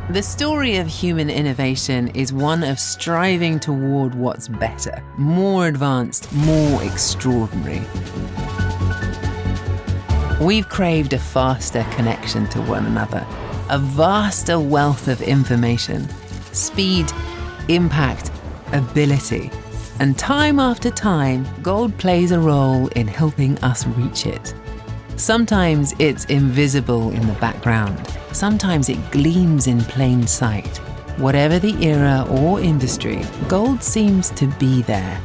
The story of human innovation is one of striving toward what's better, more advanced, more extraordinary. We've craved a faster connection to one another, a vaster wealth of information, speed, impact, ability. And time after time, gold plays a role in helping us reach it. Sometimes it's invisible in the background. Sometimes it gleams in plain sight. Whatever the era or industry, gold seems to be there.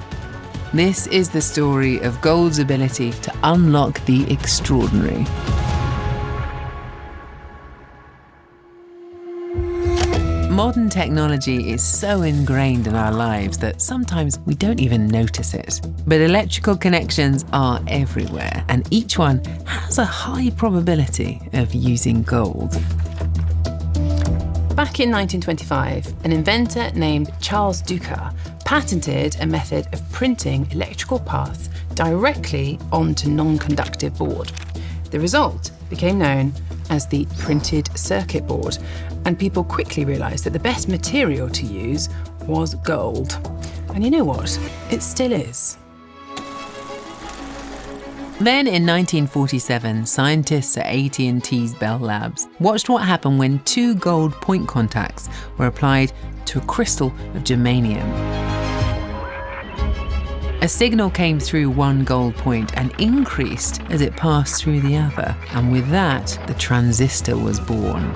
This is the story of gold's ability to unlock the extraordinary. Modern technology is so ingrained in our lives that sometimes we don't even notice it. But electrical connections are everywhere, and each one has a high probability of using gold. Back in 1925, an inventor named Charles Ducat patented a method of printing electrical paths directly onto non-conductive board. The result became known as the printed circuit board, and people quickly realised that the best material to use was gold. And you know what? It still is. Then in 1947, scientists at AT&T's Bell Labs watched what happened when 2 gold point contacts were applied to a crystal of germanium. A signal came through one gold point and increased as it passed through the other, and with that, the transistor was born.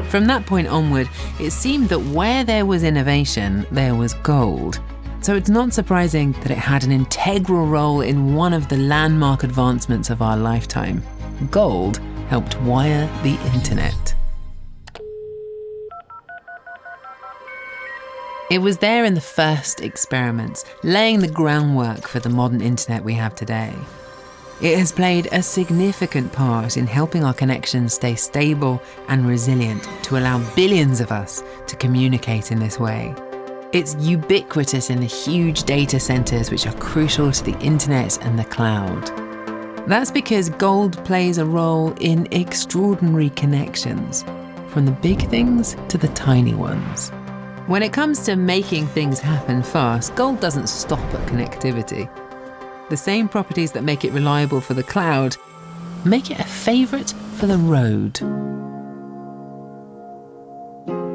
From that point onward, it seemed that where there was innovation, there was gold. So it's not surprising that it had an integral role in one of the landmark advancements of our lifetime. Gold helped wire the internet. It was there in the first experiments, laying the groundwork for the modern internet we have today. It has played a significant part in helping our connections stay stable and resilient to allow billions of us to communicate in this way. It's ubiquitous in the huge data centers which are crucial to the internet and the cloud. That's because gold plays a role in extraordinary connections, from the big things to the tiny ones. When it comes to making things happen fast, gold doesn't stop at connectivity. The same properties that make it reliable for the cloud make it a favourite for the road.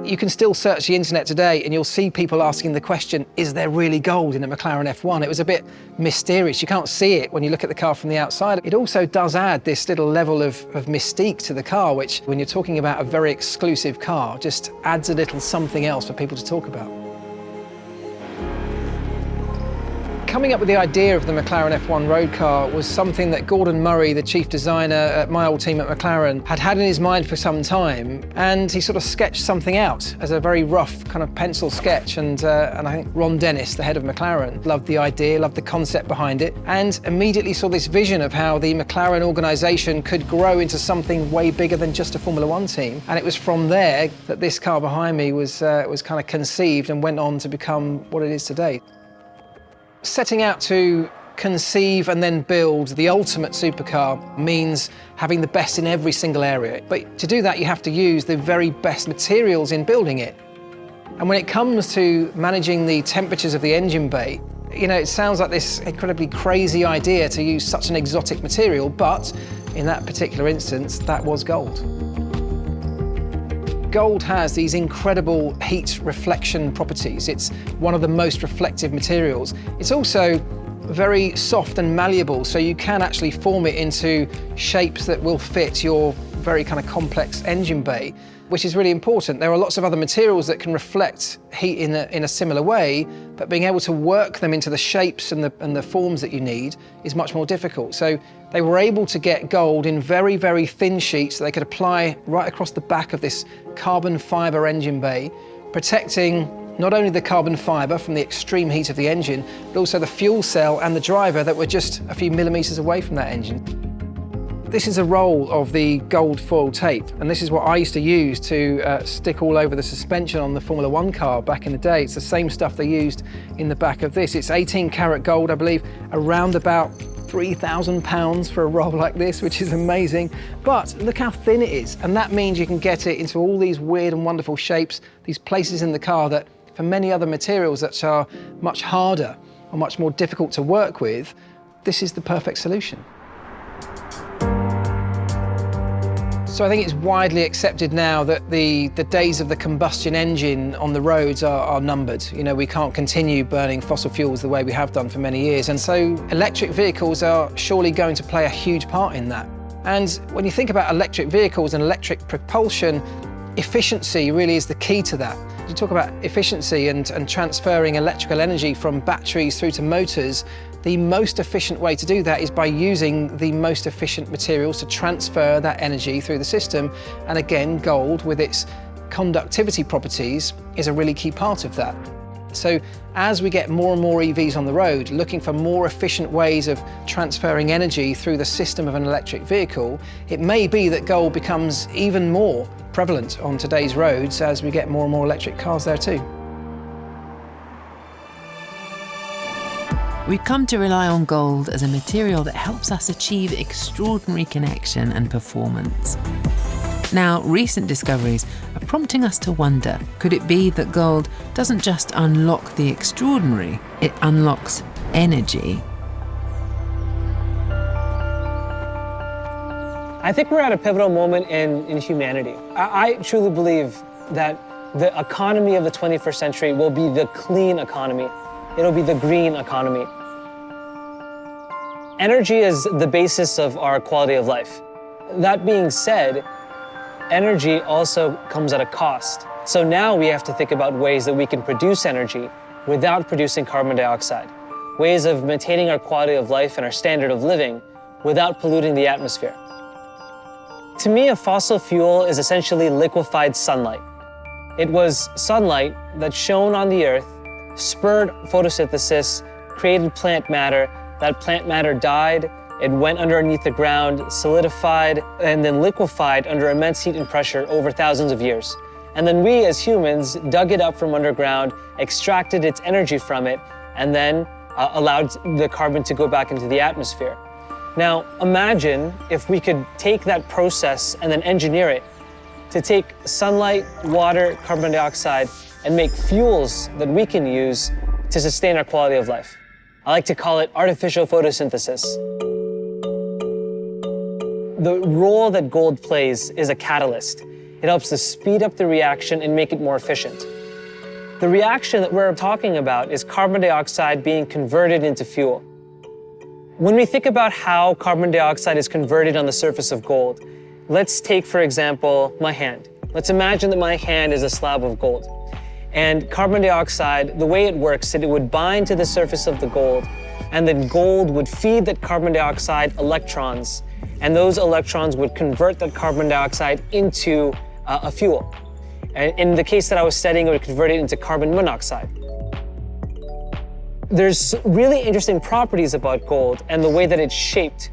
You can still search the internet today and you'll see people asking the question, is there really gold in a McLaren F1? It was a bit mysterious. You can't see it when you look at the car from the outside. It also does add this little level of mystique to the car, which when you're talking about a very exclusive car, just adds a little something else for people to talk about. Coming up with the idea of the McLaren F1 road car was something that Gordon Murray, the chief designer at my old team at McLaren, had in his mind for some time, and he sort of sketched something out as a very rough kind of pencil sketch, and I think Ron Dennis, the head of McLaren, loved the idea, loved the concept behind it, and immediately saw this vision of how the McLaren organisation could grow into something way bigger than just a Formula One team. And it was from there that this car behind me was kind of conceived and went on to become what it is today. Setting out to conceive and then build the ultimate supercar means having the best in every single area. But to do that, you have to use the very best materials in building it. And when it comes to managing the temperatures of the engine bay, you know, it sounds like this incredibly crazy idea to use such an exotic material, but in that particular instance, that was gold. Gold has these incredible heat reflection properties. It's one of the most reflective materials. It's also very soft and malleable, so you can actually form it into shapes that will fit your very kind of complex engine bay, which is really important. There are lots of other materials that can reflect heat in a similar way, but being able to work them into the shapes and the forms that you need is much more difficult. So they were able to get gold in very, very thin sheets that they could apply right across the back of this carbon fibre engine bay, protecting not only the carbon fibre from the extreme heat of the engine, but also the fuel cell and the driver that were just a few millimetres away from that engine. This is a roll of the gold foil tape, and this is what I used to use to stick all over the suspension on the Formula One car back in the day. It's the same stuff they used in the back of this. It's 18 karat gold, I believe, around about 3,000 pounds for a roll like this, which is amazing. But look how thin it is. And that means you can get it into all these weird and wonderful shapes, these places in the car that for many other materials that are much harder or much more difficult to work with, this is the perfect solution. So I think it's widely accepted now that the days of the combustion engine on the roads are numbered. You know, we can't continue burning fossil fuels the way we have done for many years. And so electric vehicles are surely going to play a huge part in that. And when you think about electric vehicles and electric propulsion, efficiency really is the key to that. You talk about efficiency and transferring electrical energy from batteries through to motors. The most efficient way to do that is by using the most efficient materials to transfer that energy through the system. And again, gold, with its conductivity properties, is a really key part of that. So as we get more and more EVs on the road, looking for more efficient ways of transferring energy through the system of an electric vehicle, it may be that gold becomes even more prevalent on today's roads as we get more and more electric cars there too. We've come to rely on gold as a material that helps us achieve extraordinary connection and performance. Now, recent discoveries are prompting us to wonder, could it be that gold doesn't just unlock the extraordinary, it unlocks energy? I think we're at a pivotal moment in humanity. I truly believe that the economy of the 21st century will be the clean economy. It'll be the green economy. Energy is the basis of our quality of life. That being said, energy also comes at a cost. So now we have to think about ways that we can produce energy without producing carbon dioxide, ways of maintaining our quality of life and our standard of living without polluting the atmosphere. To me, a fossil fuel is essentially liquefied sunlight. It was sunlight that shone on the earth, spurred photosynthesis, created plant matter. That plant matter died, it went underneath the ground, solidified, and then liquefied under immense heat and pressure over thousands of years. And then we as humans dug it up from underground, extracted its energy from it, and then allowed the carbon to go back into the atmosphere. Now, imagine if we could take that process and then engineer it to take sunlight, water, carbon dioxide, and make fuels that we can use to sustain our quality of life. I like to call it artificial photosynthesis. The role that gold plays is a catalyst. It helps to speed up the reaction and make it more efficient. The reaction that we're talking about is carbon dioxide being converted into fuel. When we think about how carbon dioxide is converted on the surface of gold, let's take, for example, my hand. Let's imagine that my hand is a slab of gold. And carbon dioxide, the way it works, it would bind to the surface of the gold, and then gold would feed that carbon dioxide electrons, and those electrons would convert that carbon dioxide into a fuel. And in the case that I was studying, it would convert it into carbon monoxide. There's really interesting properties about gold and the way that it's shaped.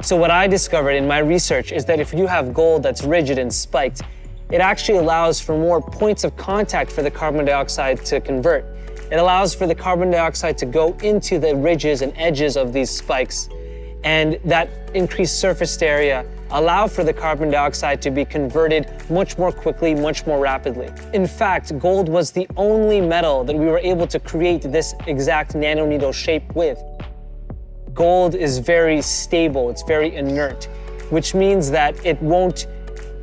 So what I discovered in my research is that if you have gold that's rigid and spiked, it actually allows for more points of contact for the carbon dioxide to convert. It allows for the carbon dioxide to go into the ridges and edges of these spikes, and that increased surface area allow for the carbon dioxide to be converted much more quickly, much more rapidly. In fact, gold was the only metal that we were able to create this exact nanoneedle shape with. Gold is very stable, it's very inert, which means that it won't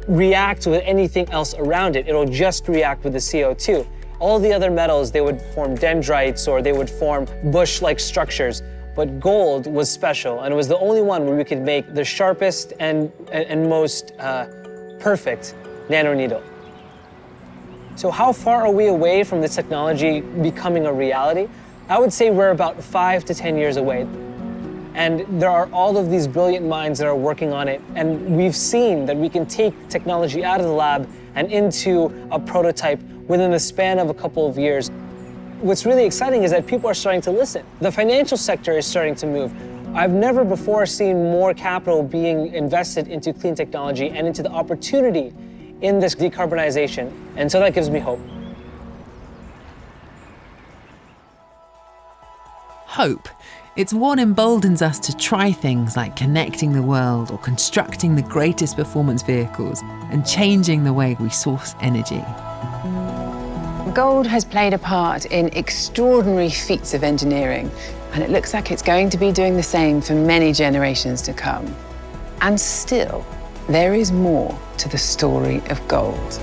react with anything else around it. It'll just react with the CO2. All the other metals, they would form dendrites or they would form bush-like structures. But gold was special, and it was the only one where we could make the sharpest and most perfect nanoneedle. So how far are we away from this technology becoming a reality? I would say we're about 5 to 10 years away. And there are all of these brilliant minds that are working on it. And we've seen that we can take technology out of the lab and into a prototype within the span of a couple of years. What's really exciting is that people are starting to listen. The financial sector is starting to move. I've never before seen more capital being invested into clean technology and into the opportunity in this decarbonization. And so that gives me hope. Hope It's what emboldens us to try things like connecting the world or constructing the greatest performance vehicles and changing the way we source energy. Gold has played a part in extraordinary feats of engineering, and it looks like it's going to be doing the same for many generations to come. And still, there is more to the story of gold.